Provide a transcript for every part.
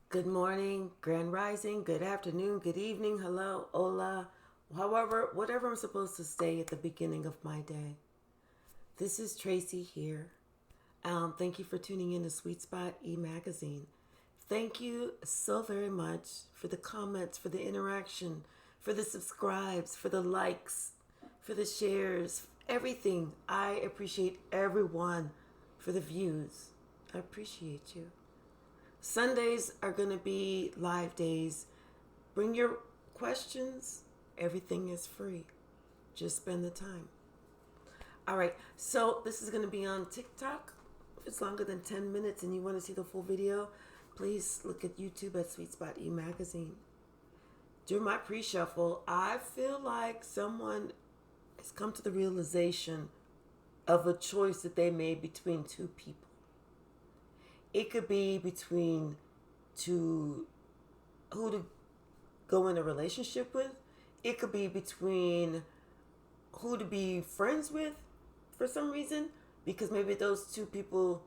Good morning, grand rising, good afternoon, good evening, hello, hola, however, whatever I'm supposed to say at the beginning of my day. This is Tracy here. Thank you for tuning in to Sweet Spot e-magazine. Thank you so very much for the comments, for the interaction, for the subscribes, for the likes, for the shares, everything. I appreciate everyone for the views. I appreciate you. Sundays are going to be live days. Bring your questions. Everything is free. Just spend the time. All right. So this is going to be on TikTok. If it's longer than 10 minutes and you want to see the full video, please look at YouTube at Sweet Spot E Magazine. During my pre-shuffle, I feel like someone has come to the realization of a choice that they made between two people. It could be between two who to go in a relationship with. It could be between who to be friends with for some reason, because maybe those two people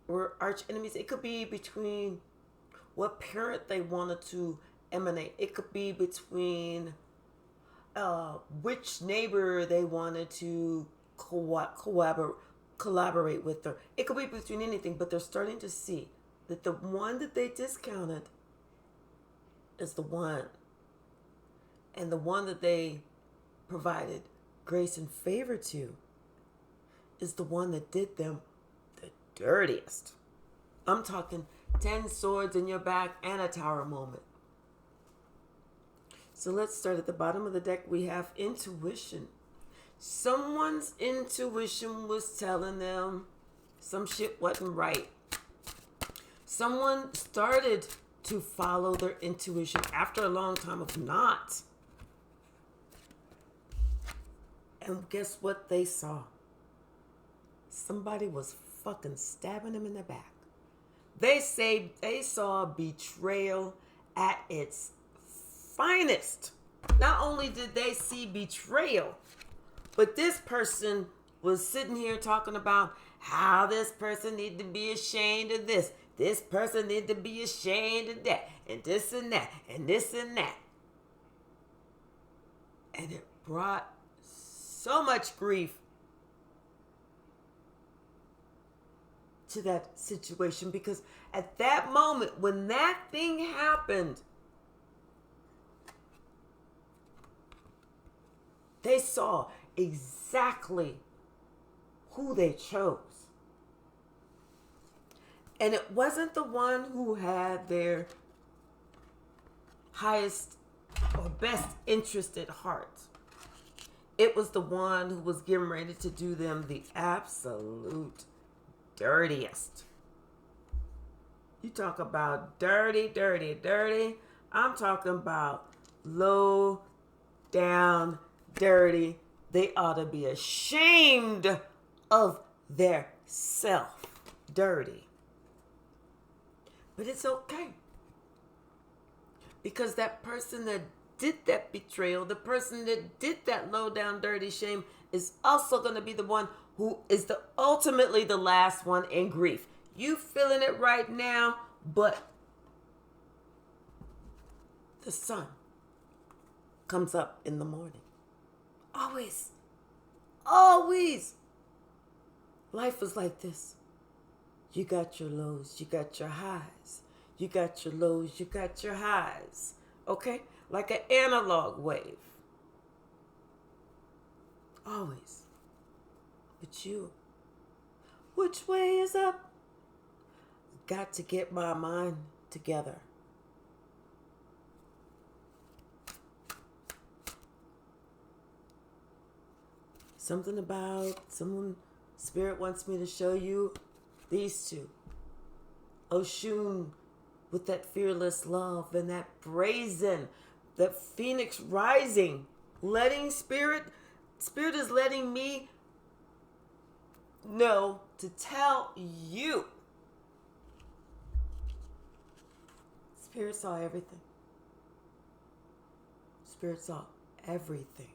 were arch enemies. It could be between what parent they wanted to emanate. It could be between which neighbor they wanted to collaborate with. Or it could be between anything, but they're starting to see that the one that they discounted is the one, and the one that they provided grace and favor to is the one that did them the dirtiest. I'm talking 10 swords in your back and a tower moment. So let's start at the bottom of the deck. We have intuition. Someone's intuition was telling them some shit wasn't right. Someone started to follow their intuition after a long time of not. And guess what they saw? Somebody was fucking stabbing them in the back. They say they saw betrayal at its finest. Not only did they see betrayal, but this person was sitting here talking about how this person need to be ashamed of this. This person need to be ashamed of that. And this and that. And this and that. And it brought so much grief to that situation, because at that moment when that thing happened, they saw exactly who they chose. And it wasn't the one who had their highest or best interest at heart. It was the one who was getting ready to do them the absolute dirtiest. You talk about dirty, dirty, dirty. I'm talking about low down dirty. They ought to be ashamed of their self. Dirty. But it's okay. Because that person that did that betrayal, the person that did that low down dirty shame, is also going to be the one who is ultimately the last one in grief. You feeling it right now, but the sun comes up in the morning. Always. Always. Life is like this. You got your lows, you got your highs. You got your lows, you got your highs. Okay? Like an analog wave. Always. But you, which way is up? Got to get my mind together. Something about someone, Spirit wants me to show you these two. Oshun with that fearless love and that brazen, that phoenix rising, letting Spirit is letting me know to tell you. Spirit saw everything. Spirit saw everything.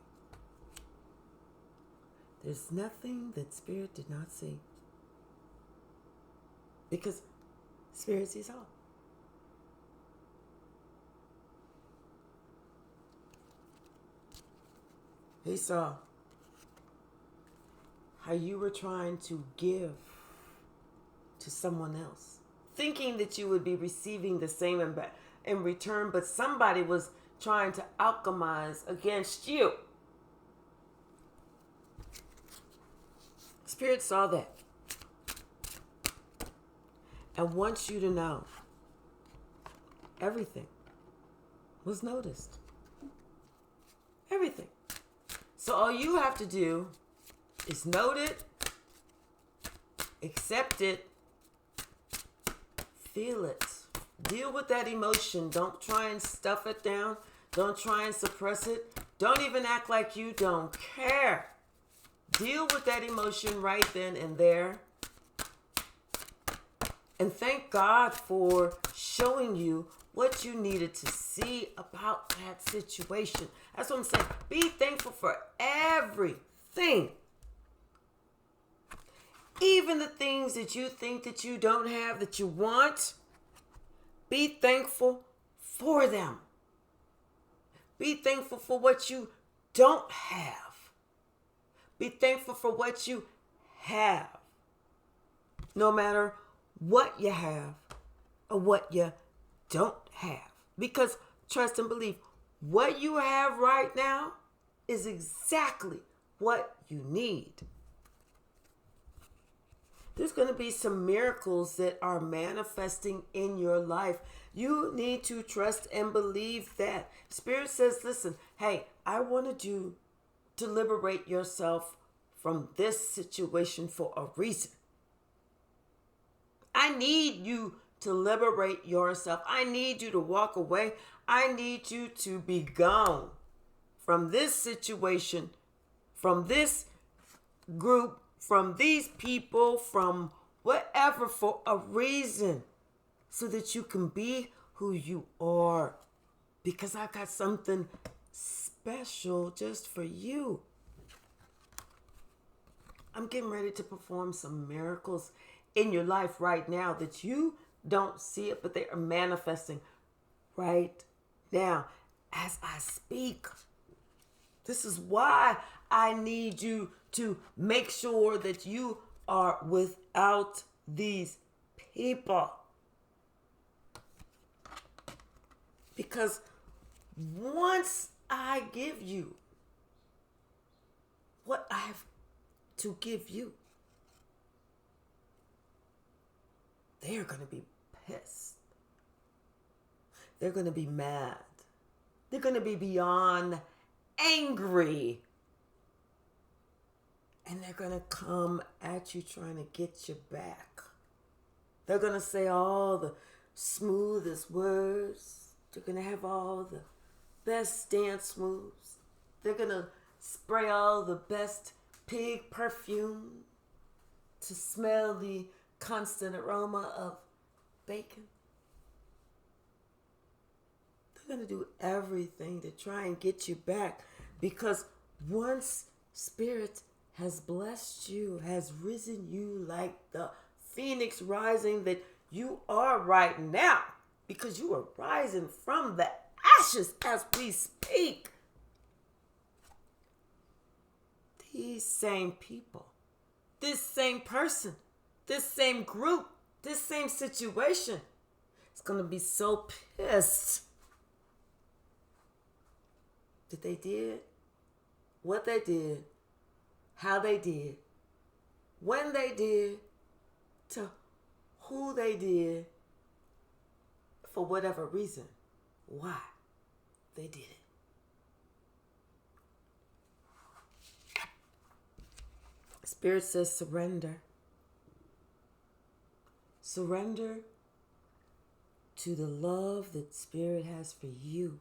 There's nothing that Spirit did not see. Because Spirit sees all. He saw how you were trying to give to someone else, thinking that you would be receiving the same in return, but somebody was trying to alchemize against you. Spirit saw that and wants you to know everything was noticed. Everything. So all you have to do is note it, accept it, feel it. Deal with that emotion. Don't try and stuff it down. Don't try and suppress it. Don't even act like you don't care. Deal with that emotion right then and there. And thank God for showing you what you needed to see about that situation. That's what I'm saying. Be thankful for everything. Even the things that you think that you don't have, that you want. Be thankful for them. Be thankful for what you don't have. Be thankful for what you have. No matter what you have or what you don't have. Because trust and believe, what you have right now is exactly what you need. There's going to be some miracles that are manifesting in your life. You need to trust and believe that. Spirit says, listen, hey, I wanted you to liberate yourself from this situation for a reason. I need you to liberate yourself. I need you to walk away. I need you to be gone from this situation, from this group, from these people, from whatever, for a reason, so that you can be who you are. Because I got something special just for you. I'm getting ready to perform some miracles in your life right now that you don't see it, but they are manifesting right now as I speak. This is why I need you to make sure that you are without these people. Because once I give you what I have to give you, they're going to be pissed. They're going to be mad. They're going to be beyond angry. And they're going to come at you trying to get you back. They're going to say all the smoothest words. They're going to have all the best dance moves. They're going to spray all the best pig perfume to smell the constant aroma of bacon. They're going to do everything to try and get you back, because once Spirit has blessed you, has risen you like the phoenix rising that you are right now, because you are rising from the ashes as we speak. These same people, this same person, this same group, this same situation is going to be so pissed that they did what they did, how they did, when they did, to who they did, for whatever reason, why they did it. Spirit says surrender. Surrender to the love that Spirit has for you.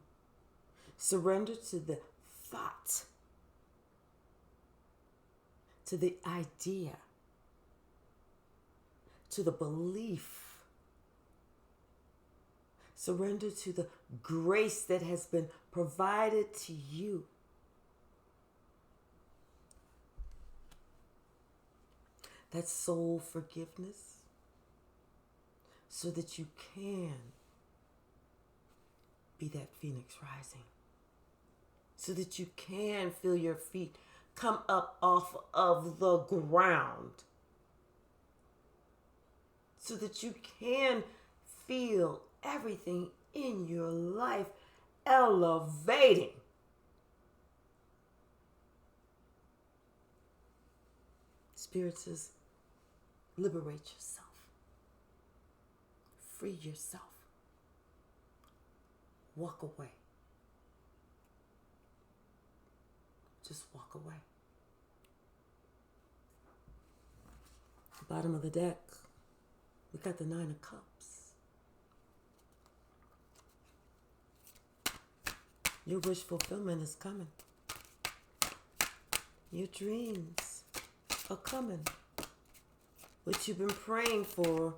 Surrender to the thought, to the idea, to the belief. Surrender to the grace that has been provided to you. That soul forgiveness, so that you can be that phoenix rising. so that you can feel your feet come up off of the ground, so that you can feel everything in your life elevating. Spirit says, liberate yourself. Free yourself. Walk away. Just walk away. Bottom of the deck, we got the 9 of Cups. Your wish fulfillment is coming. Your dreams are coming. What you've been praying for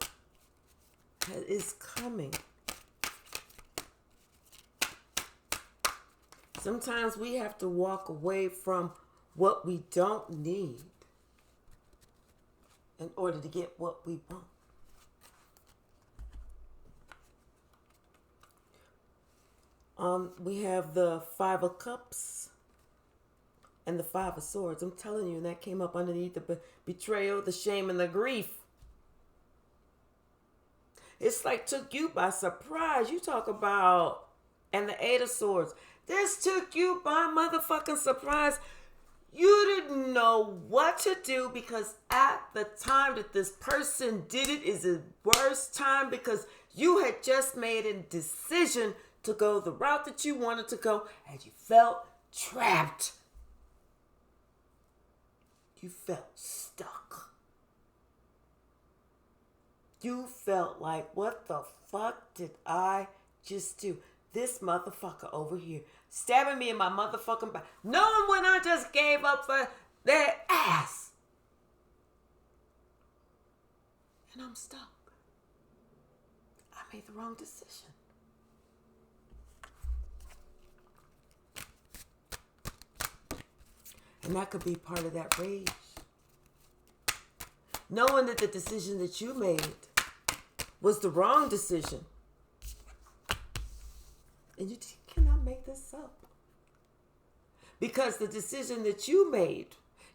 is coming. Sometimes we have to walk away from what we don't need in order to get what we want. We have the 5 of Cups and the 5 of Swords. I'm telling you, and that came up underneath the betrayal, the shame, and the grief. It's like took you by surprise. You talk about, and the 8 of Swords. This took you by motherfucking surprise. You didn't know what to do because at the time that this person did it is the worst time because you had just made a decision to go the route that you wanted to go and you felt trapped. You felt stuck. You felt like, what the fuck did I just do? This motherfucker over here stabbing me in my motherfucking back, knowing when I just gave up for their ass. And I'm stuck. I made the wrong decision. And that could be part of that rage. Knowing that the decision that you made was the wrong decision. And you cannot make this up. Because the decision that you made,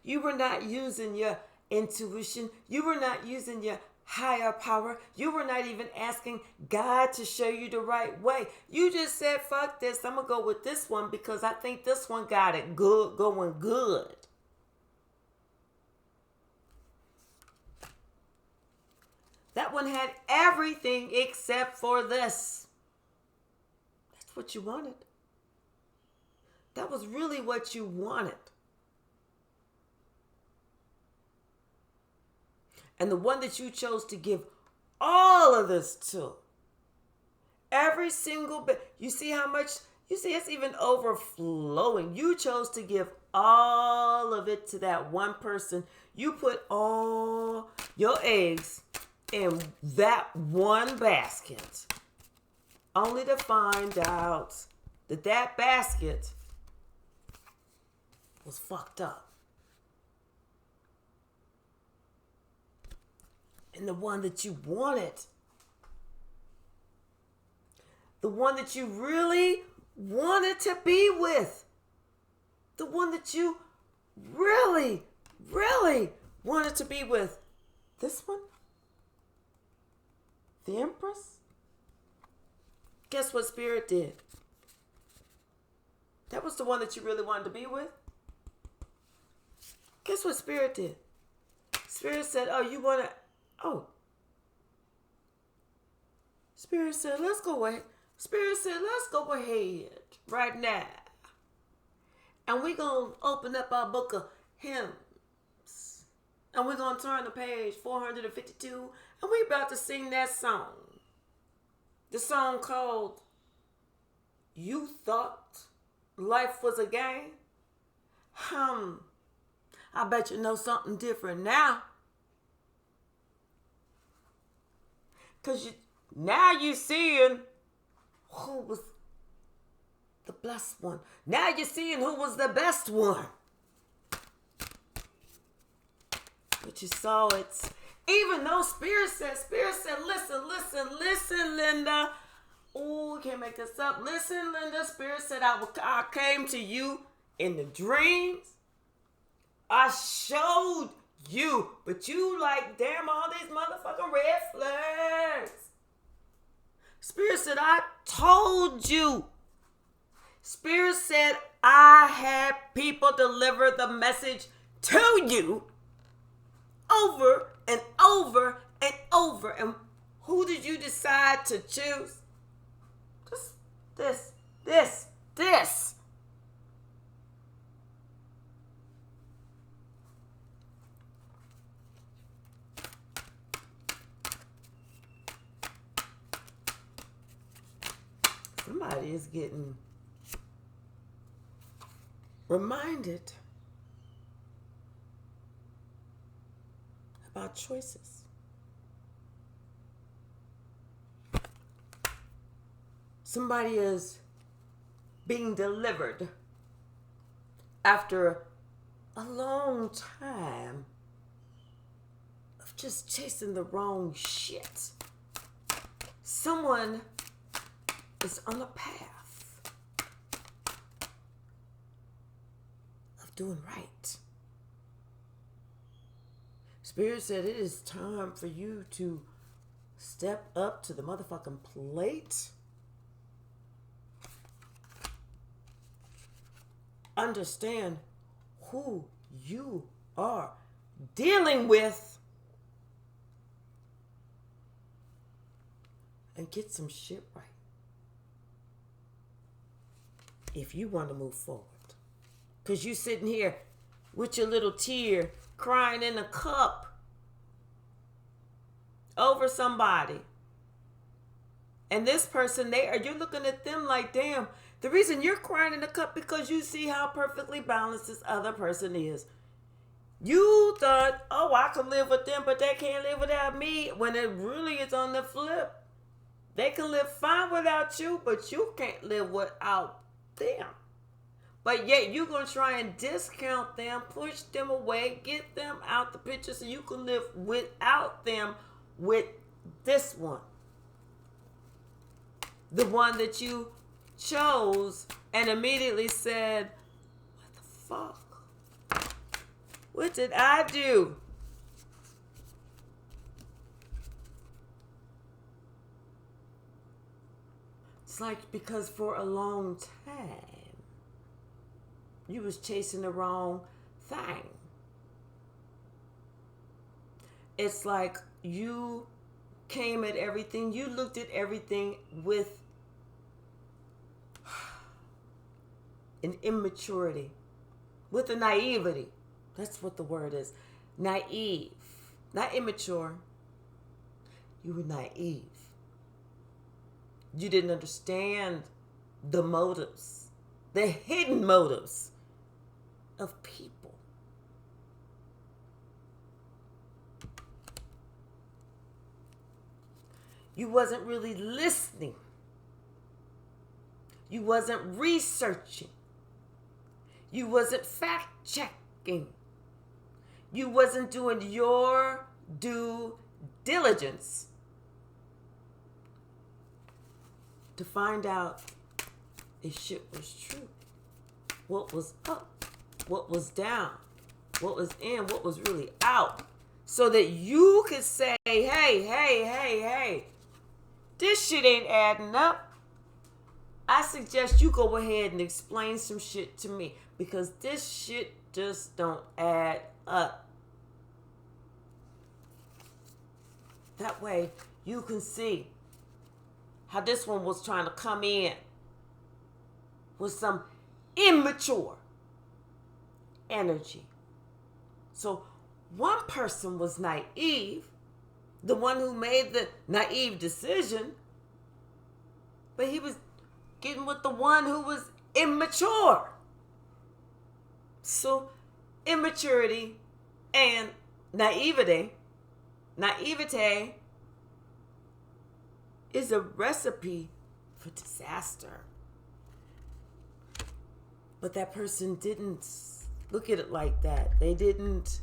you were not using your intuition. You were not using your higher power. You were not even asking God to show you the right way. You just said, fuck this. I'm going to go with this one because I think this one got it good, going good. That one had everything except for this. That's what you wanted. That was really what you wanted. And the one that you chose to give all of this to, every single bit, you see how much, you see it's even overflowing. You chose to give all of it to that one person. You put all your eggs in that one basket, only to find out that that basket was fucked up. And the one that you wanted, the one that you really wanted to be with, the one that you really, really wanted to be with, this one, the Empress, guess what Spirit did? That was the one that you really wanted to be with. Guess what Spirit did? Spirit said, oh, you want to, oh. Spirit said, let's go ahead. Spirit said, let's go ahead right now. And we're going to open up our book of hymns. And we're going to turn to page 452. And we're about to sing that song. The song called, You Thought Life Was a Game? I bet you know something different now. Because now you're seeing who was the blessed one. Now you're seeing who was the best one. But you saw it. Even though Spirit said, listen, Linda. Oh, Ooh, we can't make this up. Listen, Linda, Spirit said I came to you in the dreams. I showed you, but you like, damn, all these motherfucking red flags. Spirit said, I told you. Spirit said, I had people deliver the message to you over and over and over. And who did you decide to choose? Just this. Somebody is getting reminded about choices. Somebody is being delivered after a long time of just chasing the wrong shit. Someone is on a path of doing right. Spirit said it is time for you to step up to the motherfucking plate. Understand who you are dealing with and get some shit right if you want to move forward. Because you sitting here with your little tear crying in a cup over somebody, and this person, you're looking at them like, damn, the reason you're crying in the cup because you see how perfectly balanced this other person is. You thought, oh, I can live with them, but they can't live without me, when it really is on the flip. They can live fine without you, but you can't live without them. But yet you're going to try and discount them, push them away, get them out the picture so you can live without them with this one. The one that you chose and immediately said, what the fuck? What did I do? It's like, because for a long time you was chasing the wrong thing. It's like you came at everything, you looked at everything with an immaturity, with a naivety. That's what the word is. Naive. Not immature. You were naive. You didn't understand the motives, the hidden motives of people. You wasn't really listening. You wasn't researching. You wasn't fact-checking. You wasn't doing your due diligence to find out if shit was true. What was up? What was down? What was in? What was really out? So that you could say, hey, this shit ain't adding up. I suggest you go ahead and explain some shit to me, because this shit just don't add up. That way you can see how this one was trying to come in with some immature energy. So one person was naive, the one who made the naive decision, but he was getting with the one who was immature. So immaturity and naivete is a recipe for disaster. But that person didn't look at it like that. They didn't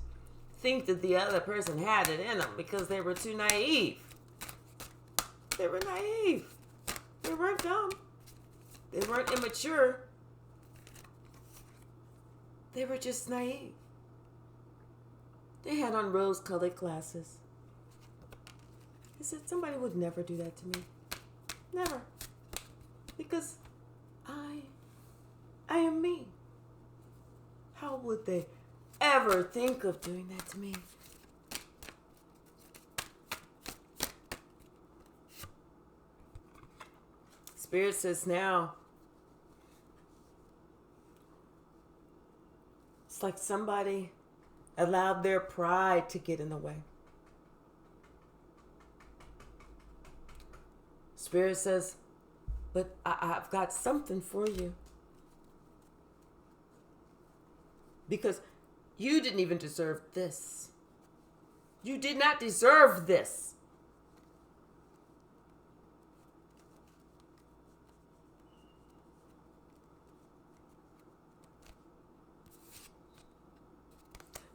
think that the other person had it in them because they were too naive. They were naive. They weren't dumb. They weren't immature. They were just naive. They had on rose-colored glasses. He said, somebody would never do that to me. Never. Because I am me. How would they ever think of doing that to me? Spirit says now, it's like somebody allowed their pride to get in the way. Spirit says, but I've got something for you. Because you didn't even deserve this. You did not deserve this.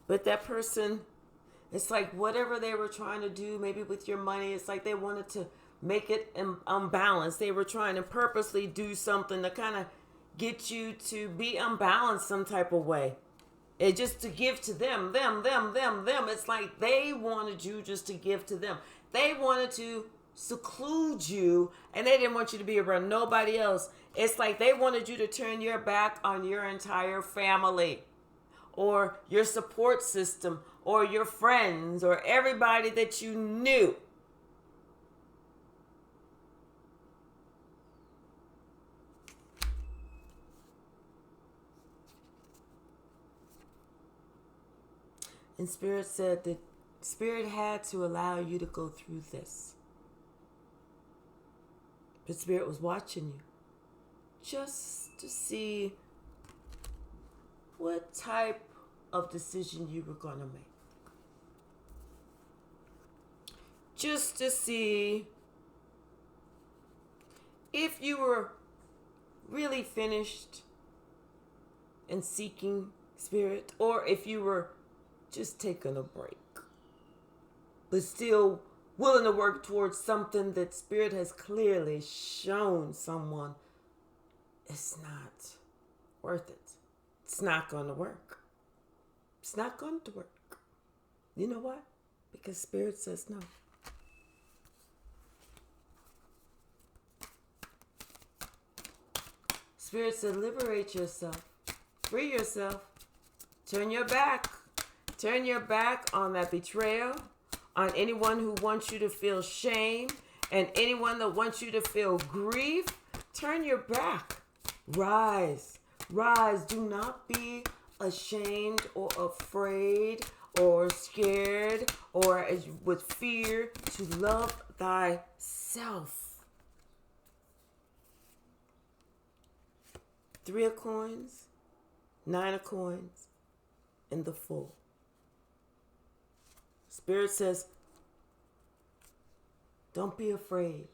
But that person, it's like whatever they were trying to do, maybe with your money, it's like they wanted to make it unbalanced. They were trying to purposely do something to kind of get you to be unbalanced some type of way. It just to give to them. It's like they wanted you just to give to them. They wanted to seclude you, and they didn't want you to be around nobody else. It's like they wanted you to turn your back on your entire family, or your support system, or your friends, or everybody that you knew. And Spirit said that Spirit had to allow you to go through this. But Spirit was watching you just to see what type of decision you were going to make. Just to see if you were really finished in seeking Spirit, or if you were just taking a break, but still willing to work towards something that Spirit has clearly shown someone it's not worth it. It's not going to work. It's not going to work. You know why? Because Spirit says no. Spirit said, liberate yourself. Free yourself. Turn your back. Turn your back on that betrayal, on anyone who wants you to feel shame, and anyone that wants you to feel grief. Turn your back. Rise. Rise. Do not be ashamed or afraid or scared or with fear, to love thyself. 3 of coins, 9 of coins, and the Fool. Spirit says, don't be afraid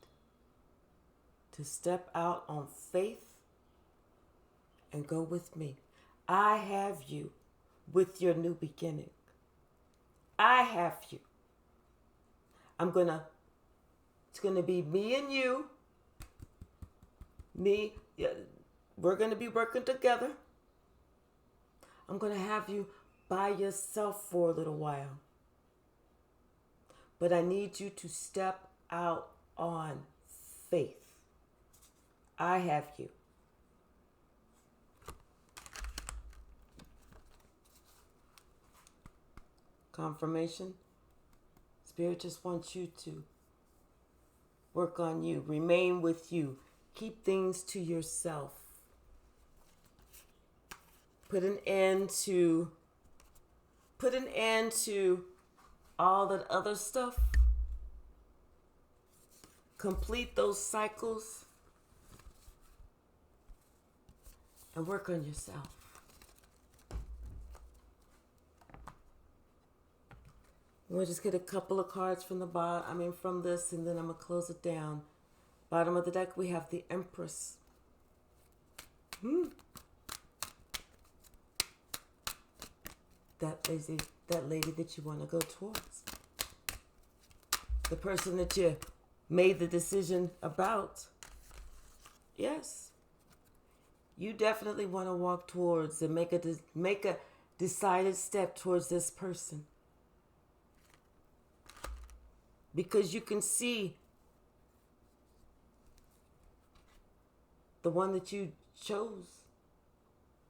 to step out on faith and go with me. I have you with your new beginning. I have you. It's going to be me and you. We're going to be working together. I'm going to have you by yourself for a little while. But I need you to step out on faith. I have you. Confirmation. Spirit just wants you to work on you. Remain with you. Keep things to yourself. Put an end to all that other stuff. Complete those cycles and work on yourself. We'll just get a couple of cards from from this, and then I'm going to close it down. Bottom of the deck, we have the Empress. That lady that you want to go towards. The person that you made the decision about. Yes. You definitely want to walk towards and make a decided step towards this person. Because you can see the one that you chose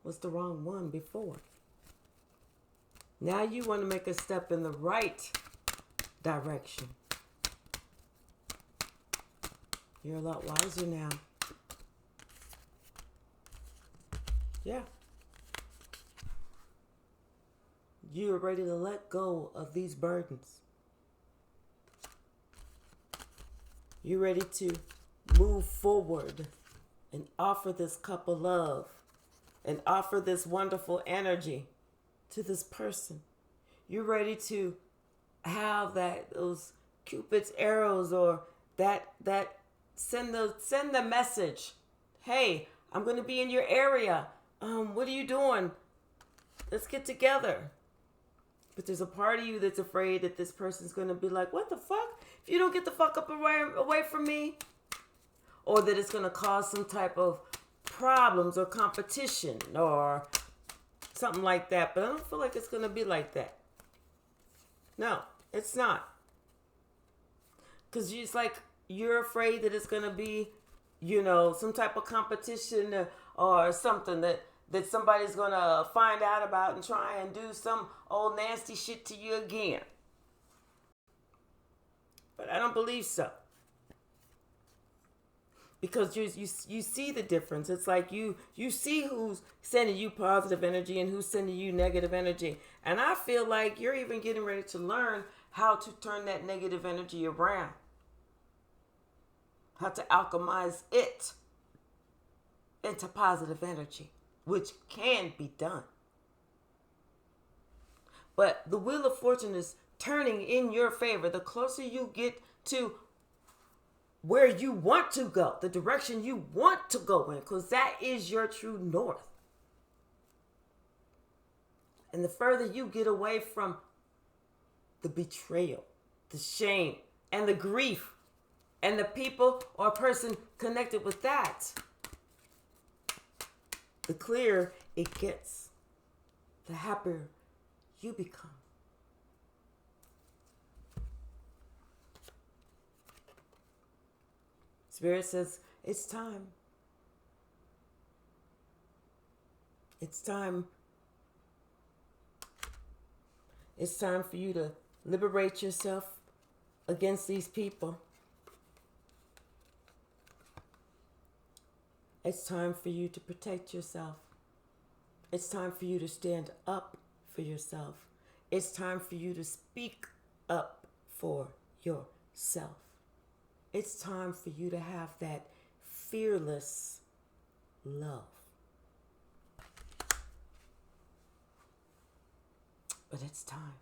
was the wrong one before. Now you want to make a step in the right direction. You're a lot wiser now. Yeah. You're ready to let go of these burdens. You're ready to move forward and offer this cup of love and offer this wonderful energy to this person. You're ready to have those Cupid's arrows, or that send the message. Hey, I'm going to be in your area. What are you doing? Let's get together. But there's a part of you that's afraid that this person's going to be like, what the fuck? If you don't get the fuck up away from me. Or that it's going to cause some type of problems or competition or something like that. But I don't feel like it's going to be like that. No, it's not. Because it's like you're afraid that it's going to be, some type of competition or something that somebody's going to find out about and try and do some old nasty shit to you again. But I don't believe so. Because you see the difference. It's like you see who's sending you positive energy and who's sending you negative energy. And I feel like you're even getting ready to learn how to turn that negative energy around. How to alchemize it into positive energy, which can be done. But the wheel of fortune is turning in your favor. The closer you get to where you want to go, the direction you want to go in, because that is your true north. And the further you get away from the betrayal, the shame, and the grief, and the people or person connected with that, the clearer it gets, the happier you become. Spirit says, it's time. It's time. It's time for you to liberate yourself against these people. It's time for you to protect yourself. It's time for you to stand up for yourself. It's time for you to speak up for yourself. It's time for you to have that fearless love. But it's time.